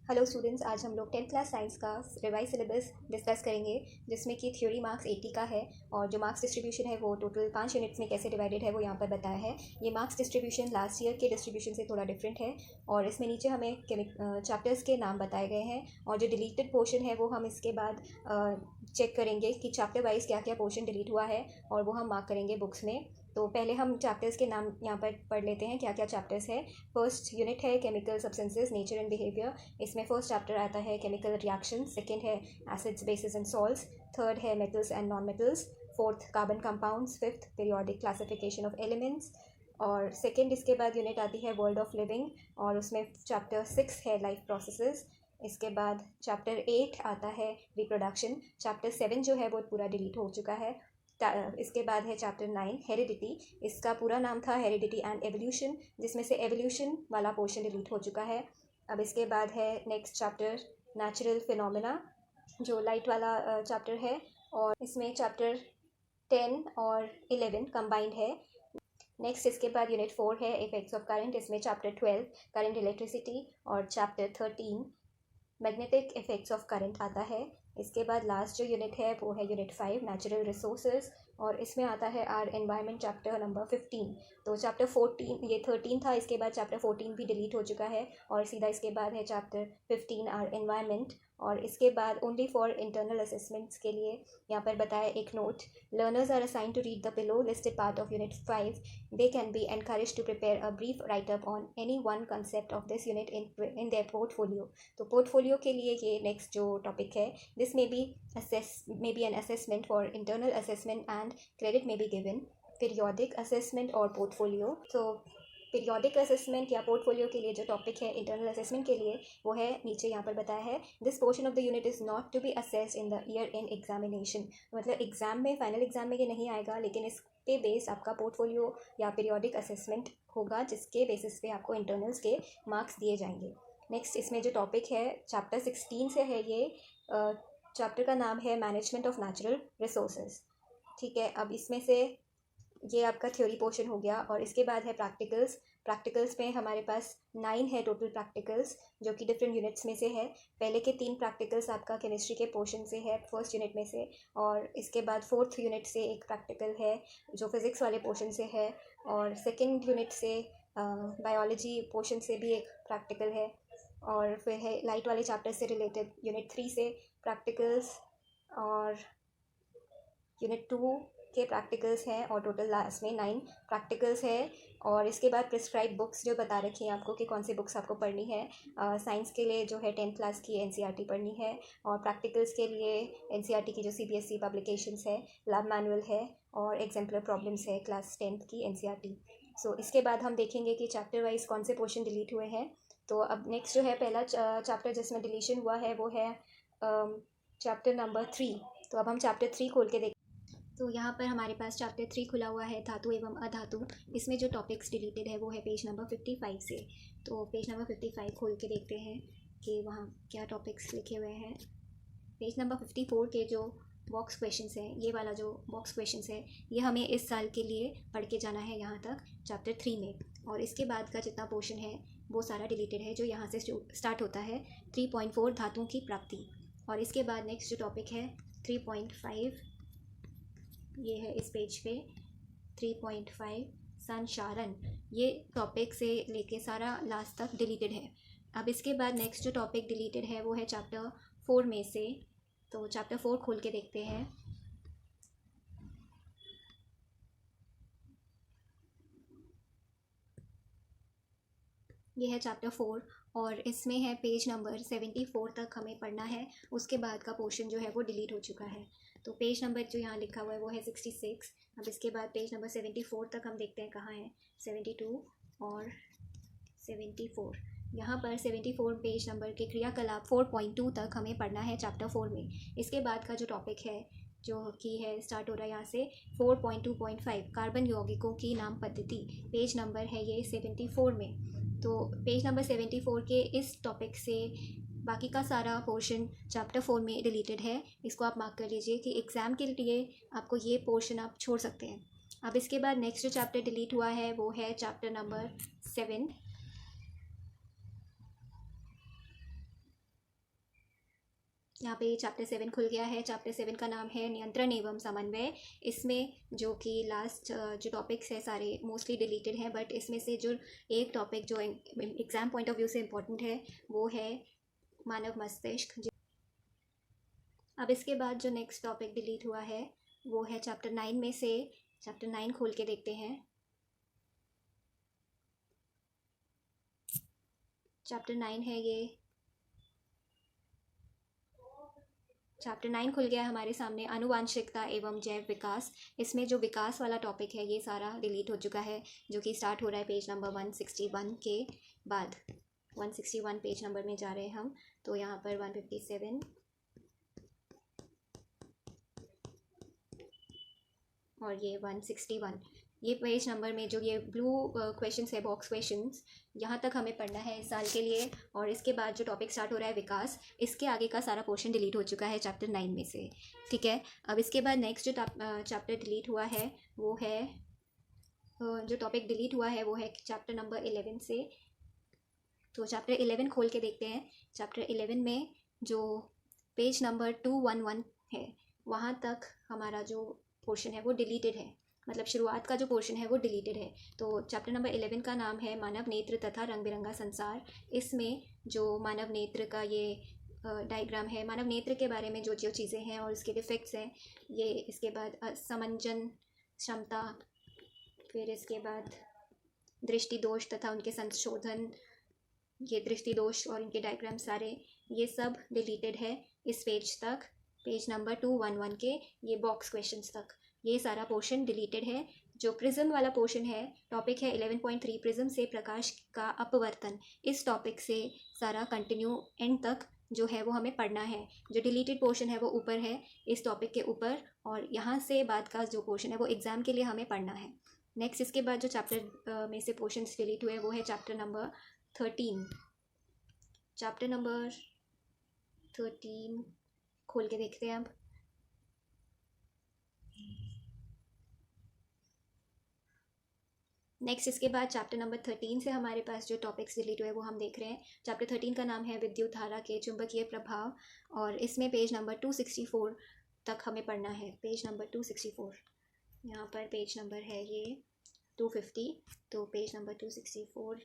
Hello students, आज हम लोग 10th क्लास साइंस का रिवाइज सिलेबस डिस्कस करेंगे, जिसमें कि थ्योरी मार्क्स 80 का है और जो मार्क्स डिस्ट्रीब्यूशन है वो टोटल 5 यूनिट्स में कैसे डिवाइडेड है वो यहाँ पर बताया है। ये मार्क्स डिस्ट्रीब्यूशन लास्ट ईयर के डिस्ट्रीब्यूशन से थोड़ा डिफरेंट है और इसमें नीचे हमें चैप्टर्स के नाम बताए गए हैं और जो डिलीटेड पोर्शन है वो हम इसके बाद चेक करेंगे कि चैप्टर वाइज क्या क्या पोर्शन डिलीट हुआ है और वो हम मार्क करेंगे बुक्स में। तो पहले हम चैप्टर्स के नाम यहाँ पर पढ़ लेते हैं क्या क्या चैप्टर्स है। फर्स्ट यूनिट है chemical substances, nature and behaviour. इसमें फर्स्ट चैप्टर आता है केमिकल रिएक्शन, सेकंड है acids bases and salts, third है metals and non metals, fourth carbon compounds, fifth periodic classification of elements. और सेकंड इसके बाद यूनिट आती है वर्ल्ड ऑफ लिविंग और उसमें चैप्टर 6 है लाइफ प्रोसेसेस। इसके बाद चैप्टर 8 आता है रिप्रोडक्शन। चैप्टर 7 जो है वो पूरा डिलीट हो चुका है। इसके बाद है चैप्टर 9 हेरिडिटी। इसका पूरा नाम था हेरिडिटी एंड एवोल्यूशन, जिसमें से एवोल्यूशन वाला पोर्शन डिलीट हो चुका है। अब इसके बाद है नेक्स्ट चैप्टर नेचुरल फिनोमेना, जो लाइट वाला चैप्टर है और इसमें चैप्टर 10 और 11 कंबाइंड है। नेक्स्ट इसके बाद यूनिट 4 है इफेक्ट्स ऑफ करंट। इसमें चैप्टर 12 करंट इलेक्ट्रिसिटी और chapter 13 magnetic effects of current आता है। इसके बाद लास्ट जो यूनिट है वो है यूनिट 5 नेचुरल रिसोर्सेज और इसमें आता है आर एनवायरनमेंट चैप्टर नंबर 15। तो चैप्टर 14 ये 13 था, इसके बाद चैप्टर 14 भी डिलीट हो चुका है और सीधा इसके बाद है चैप्टर 15 आर एनवायरनमेंट। और इसके बाद ओनली फॉर इंटरनल असेसमेंट्स के लिए यहाँ पर बताया एक note, learners are assign to read the below listed part of unit 5. They can be encouraged to prepare a brief write-up on any one concept of this unit in their portfolio. तो portfolio के लिए ये next जो topic है, this may be an assessment for internal assessment and credit may be given. Periodic assessment और portfolio, तो periodic assessment या portfolio के लिए जो टॉपिक है इंटरनल असेसमेंट के लिए वो है नीचे यहाँ पर बताया है, this portion of the unit is not to be assessed in the year end examination. मतलब एग्जाम में, फाइनल एग्जाम में ये नहीं आएगा, लेकिन इस पे बेस आपका पोर्टफोलियो या पीरियोडिक असेसमेंट होगा, जिसके बेसिस पे आपको इंटरनल्स के मार्क्स दिए जाएंगे। नेक्स्ट इसमें जो टॉपिक है चैप्टर 16 से है, ये चैप्टर का नाम है मैनेजमेंट ऑफ नेचुरल रिसोर्सेज। ठीक है, अब इसमें से ये आपका थ्योरी पोर्शन हो गया और इसके बाद है प्रैक्टिकल्स। प्रैक्टिकल्स में हमारे पास 9 है टोटल प्रैक्टिकल्स, जो कि डिफरेंट यूनिट्स में से है। पहले के 3 प्रैक्टिकल्स आपका केमिस्ट्री के पोर्शन से है फर्स्ट यूनिट में से, और इसके बाद फोर्थ यूनिट से एक प्रैक्टिकल है जो फिज़िक्स वाले पोर्शन से है, और सेकेंड यूनिट से बायोलॉजी पोर्शन से भी एक प्रैक्टिकल है, और फिर है लाइट वाले चैप्टर से रिलेटेड यूनिट 3 से प्रैक्टिकल्स, और यूनिट 2 के प्रैक्टिकल्स हैं और टोटल लास्ट में 9 प्रैक्टिकल्स है। और इसके बाद प्रिस्क्राइब बुक्स जो बता रखी हैं आपको कि कौन सी बुक्स आपको पढ़नी है। साइंस के लिए जो है 10th क्लास की एनसीईआरटी पढ़नी है, और प्रैक्टिकल्स के लिए एनसीईआरटी की जो सीबीएसई पब्लिकेशंस है, लैब मैनुअल है और एग्जाम्पलर प्रॉब्लम्स है क्लास 10th की एनसीईआरटी। सो इसके बाद हम देखेंगे कि चैप्टर वाइज कौन से पोर्शन डिलीट हुए हैं। तो अब नेक्स्ट जो है पहला चैप्टर जिसमें डिलीशन हुआ है वो है चैप्टर नंबर 3। तो अब हम चैप्टर 3 खोल के तो यहाँ पर हमारे पास चैप्टर 3 खुला हुआ है, धातु एवं अधातु। इसमें जो टॉपिक्स डिलीटेड है वो है पेज नंबर 55 से। तो पेज नंबर 55 खोल के देखते हैं कि वहाँ क्या टॉपिक्स लिखे हुए हैं। पेज नंबर 54 के जो बॉक्स क्वेश्चंस हैं, ये वाला जो बॉक्स क्वेश्चंस है ये हमें इस साल के लिए पढ़ के जाना है यहाँ तक चैप्टर 3 में, और इसके बाद का जितना पोर्शन है वो सारा डिलीटेड है, जो यहाँ से स्टार्ट होता है 3.4 धातुओं की प्राप्ति। और इसके बाद नेक्स्ट जो टॉपिक है 3.5, ये है इस पेज पे 3.5 संचारण। ये टॉपिक से लेके सारा लास्ट तक डिलीटेड है। अब इसके बाद नेक्स्ट जो टॉपिक डिलीटेड है वो है चैप्टर 4 में से। तो चैप्टर 4 खोल के देखते हैं। ये है चैप्टर 4 और इसमें है पेज नंबर 74 तक हमें पढ़ना है। उसके बाद का पोर्शन जो है वो डिलीट हो चुका है। तो पेज नंबर जो यहाँ लिखा हुआ है वो है 66। अब इसके बाद पेज नंबर 74 तक हम देखते हैं कहाँ है, 72 और 74। यहाँ पर 74 पेज नंबर के क्रियाकलाप 4.2 तक हमें पढ़ना है चैप्टर 4 में। इसके बाद का जो टॉपिक है जो कि है स्टार्ट हो रहा है यहाँ से 4.2.5 कार्बन यौगिकों की नाम पद्धति। पेज नंबर है ये 74 में। तो पेज नंबर 74 के इस टॉपिक से बाकी का सारा पोर्शन चैप्टर 4 में रिलेटेड है। इसको आप मार्क कर लीजिए कि एग्ज़ाम के लिए आपको ये पोर्शन आप छोड़ सकते हैं। अब इसके बाद नेक्स्ट जो चैप्टर डिलीट हुआ है वो है चैप्टर नंबर 7। यहाँ पे चैप्टर 7 खुल गया है। चैप्टर 7 का नाम है नियंत्रण एवं समन्वय। इसमें जो कि लास्ट जो टॉपिक्स है सारे मोस्टली डिलीटेड हैं, बट इसमें से जो एक टॉपिक जो एग्ज़ाम पॉइंट ऑफ व्यू से इम्पोर्टेंट है वो है मानव मस्तिष्क। अब इसके बाद जो नेक्स्ट टॉपिक डिलीट हुआ है वो है चैप्टर 9 में से। चैप्टर 9 खोल के देखते हैं। चैप्टर 9 है ये। चैप्टर 9 खुल गया हमारे सामने, आनुवांशिकता एवं जैव विकास। इसमें जो विकास वाला टॉपिक है ये सारा डिलीट हो चुका है, जो कि स्टार्ट हो रहा है पेज नंबर 161 के बाद। 161 पेज नंबर में जा रहे हैं हम, तो यहाँ पर 157 और ये 161, ये पेज नंबर में जो ये ब्लू क्वेश्चंस है, बॉक्स क्वेश्चंस, यहाँ तक हमें पढ़ना है इस साल के लिए। और इसके बाद जो टॉपिक स्टार्ट हो रहा है विकास, इसके आगे का सारा पोर्शन डिलीट हो चुका है चैप्टर 9 में से। ठीक है, अब इसके बाद नेक्स्ट जो चैप्टर डिलीट हुआ है वो है जो टॉपिक डिलीट हुआ है वो है चैप्टर नंबर 11 से। तो चैप्टर 11 खोल के देखते हैं। चैप्टर 11 में जो पेज नंबर 211 है वहाँ तक हमारा जो पोर्शन है वो डिलीटेड है, मतलब शुरुआत का जो पोर्शन है वो डिलीटेड है। तो चैप्टर नंबर 11 का नाम है मानव नेत्र तथा रंग बिरंगा संसार। इसमें जो मानव नेत्र का ये डायग्राम है, मानव नेत्र के बारे में जो जो चीज़ें हैं और उसके डिफेक्ट्स हैं ये, इसके बाद समंजन क्षमता, फिर इसके बाद दृष्टि दोष तथा उनके संशोधन, ये दृष्टि दोष और इनके डायग्राम सारे ये सब डिलीटेड है इस पेज तक, पेज नंबर 211 के ये बॉक्स क्वेश्चंस तक ये सारा पोर्शन डिलीटेड है। जो प्रिज्म वाला पोर्शन है, टॉपिक है 11.3 प्रिज्म से प्रकाश का अपवर्तन। इस टॉपिक से सारा कंटिन्यू एंड तक जो है वो हमें पढ़ना है। जो डिलीटेड पोर्शन है वो ऊपर है इस टॉपिक के ऊपर, और यहाँ से बाद का जो पोर्शन है वो एग्ज़ाम के लिए हमें पढ़ना है। नेक्स्ट इसके बाद जो चैप्टर में से पोर्शन डिलीट हुए वो है चैप्टर नंबर 13। चैप्टर नंबर 13 खोल के देखते हैं अब। नेक्स्ट इसके बाद चैप्टर नंबर 13 से हमारे पास जो टॉपिक्स डिलीट हुए वो हम देख रहे हैं। चैप्टर 13 का नाम है विद्युत धारा के चुंबकीय प्रभाव, और इसमें पेज नंबर 264 तक हमें पढ़ना है। पेज नंबर 264, यहाँ पर पेज नंबर है ये 250, तो पेज नंबर 264,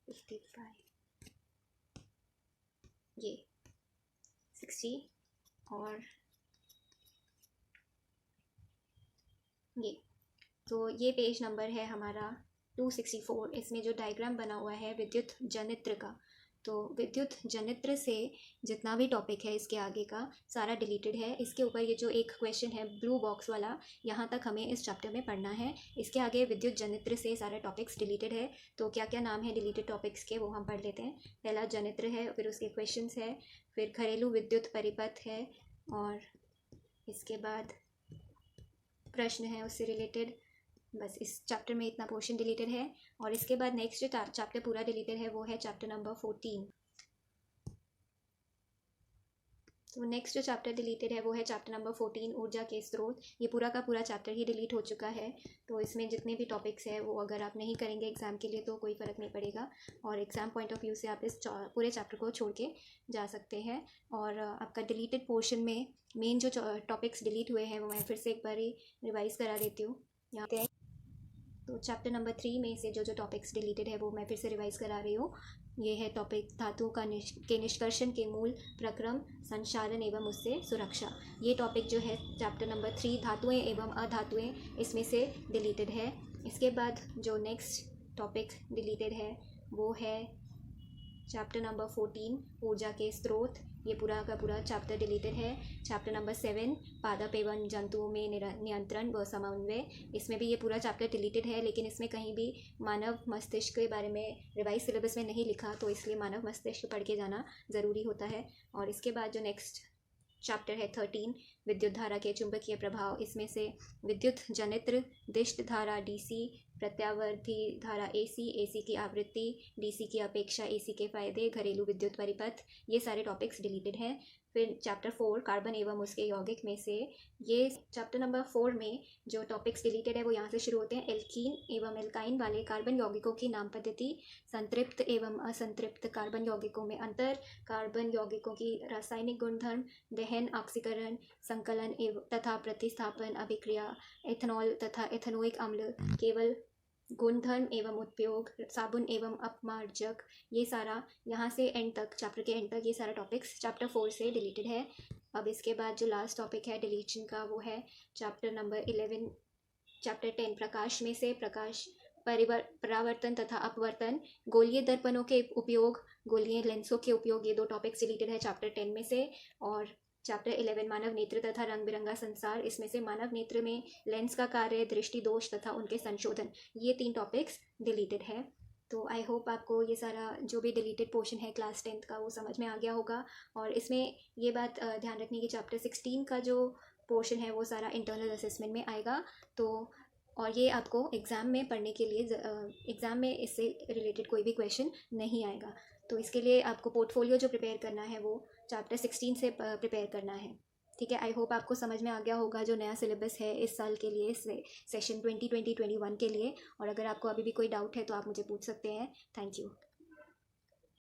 55, ये 60 और ये, तो ये पेज नंबर है हमारा 264। इसमें जो डायग्राम बना हुआ है विद्युत जनित्र का, तो विद्युत जनित्र से जितना भी टॉपिक है इसके आगे का सारा डिलीटेड है। इसके ऊपर ये जो एक क्वेश्चन है ब्लू बॉक्स वाला, यहाँ तक हमें इस चैप्टर में पढ़ना है। इसके आगे विद्युत जनित्र से सारे टॉपिक्स डिलीटेड है। तो क्या क्या नाम है डिलीटेड टॉपिक्स के वो हम पढ़ लेते हैं। पहला जनित्र है, फिर उसके क्वेश्चंस है, फिर घरेलू विद्युत परिपथ है, और इसके बाद प्रश्न है उससे रिलेटेड। बस इस चैप्टर में इतना पोर्शन डिलीटेड है। और इसके बाद नेक्स्ट जो चैप्टर पूरा डिलीटेड है वो है चैप्टर नंबर 14। तो नेक्स्ट जो चैप्टर डिलीटेड है वो है चैप्टर नंबर 14 ऊर्जा के स्रोत। ये पूरा का पूरा चैप्टर ही डिलीट हो चुका है। तो इसमें जितने भी टॉपिक्स हैं वो अगर आप नहीं करेंगे एग्ज़ाम के लिए तो कोई फ़र्क नहीं पड़ेगा, और एग्ज़ाम पॉइंट ऑफ व्यू से आप इस पूरे चैप्टर को छोड़ के जा सकते हैं। और आपका डिलीटेड पोर्शन में मेन जो टॉपिक्स डिलीट हुए हैं वो मैं फिर से एक बार रिवाइज़ करा देती हूँ यहाँ पे। तो चैप्टर नंबर 3 में से जो जो टॉपिक्स डिलीटेड है वो मैं फिर से रिवाइज़ करा रही हूँ। ये है टॉपिक धातुओं के निष्कर्षण के मूल प्रक्रम, संचालन एवं उससे सुरक्षा। ये टॉपिक जो है चैप्टर नंबर 3 धातुएं एवं अधातुएं, इसमें से डिलीटेड है। इसके बाद जो नेक्स्ट टॉपिक डिलीटेड है वो है चैप्टर नंबर 14 ऊर्जा के स्रोत। ये पूरा का पूरा चैप्टर डिलीटेड है। चैप्टर नंबर 7 पादप एवं जंतुओं में नियंत्रण व समन्वय, इसमें भी ये पूरा चैप्टर डिलीटेड है, लेकिन इसमें कहीं भी मानव मस्तिष्क के बारे में रिवाइज सिलेबस में नहीं लिखा, तो इसलिए मानव मस्तिष्क पढ़ के जाना ज़रूरी होता है। और इसके बाद जो नेक्स्ट चैप्टर है 13 विद्युत धारा के चुंबकीय प्रभाव, इसमें से विद्युत जनित्र, दिष्ट धारा डीसी, प्रत्यावर्ती धारा एसी की आवृत्ति, डीसी की अपेक्षा एसी के फ़ायदे, घरेलू विद्युत परिपथ, ये सारे टॉपिक्स डिलीटेड हैं। फिर चैप्टर 4 कार्बन एवं उसके यौगिक में से ये चैप्टर नंबर 4 में जो टॉपिक्स डिलीटेड है वो यहाँ से शुरू होते हैं। एल्कीन एवं एल्काइन वाले कार्बन यौगिकों की नाम पद्धति, संतृप्त एवं असंतृप्त कार्बन यौगिकों में अंतर, कार्बन यौगिकों की रासायनिक गुणधर्म, दहन, ऑक्सीकरण, संकलन एवं तथा प्रतिस्थापन अभिक्रिया, एथनॉल तथा एथेनोइक अम्ल, केवल गुणधर्म एवं उपयोग, साबुन एवं अपमार्जक, ये सारा यहाँ से एंड तक, चैप्टर के एंड तक ये सारा टॉपिक्स चैप्टर 4 से डिलीटेड है। अब इसके बाद जो लास्ट टॉपिक है डिलीशन का वो है चैप्टर नंबर 11, चैप्टर 10 प्रकाश में से प्रकाश परावर्तन तथा अपवर्तन, गोलीय दर्पणों के उपयोग, गोलीय लेंसों के उपयोग, ये दो टॉपिक्स डिलीटेड है चैप्टर 10 में से। और चैप्टर 11 मानव नेत्र तथा रंग बिरंगा संसार, इसमें से मानव नेत्र में लेंस का कार्य, दृष्टि दोष तथा उनके संशोधन, ये 3 टॉपिक्स डिलीटेड है। तो आई होप आपको ये सारा जो भी डिलीटेड पोर्शन है क्लास 10th का वो समझ में आ गया होगा। और इसमें ये बात ध्यान रखने की चैप्टर 16 का जो पोर्शन है वो सारा इंटरनल असेसमेंट में आएगा। तो और ये आपको एग्ज़ाम में पढ़ने के लिए एग्ज़ाम में इससे रिलेटेड कोई भी क्वेश्चन नहीं आएगा। तो इसके लिए आपको पोर्टफोलियो जो प्रिपेयर करना है वो चैप्टर 16 से प्रिपेयर करना है। ठीक है, आई होप आपको समझ में आ गया होगा जो नया सिलेबस है इस साल के लिए, सेशन 2020-21 के लिए। और अगर आपको अभी भी कोई डाउट है तो आप मुझे पूछ सकते हैं। Thank you.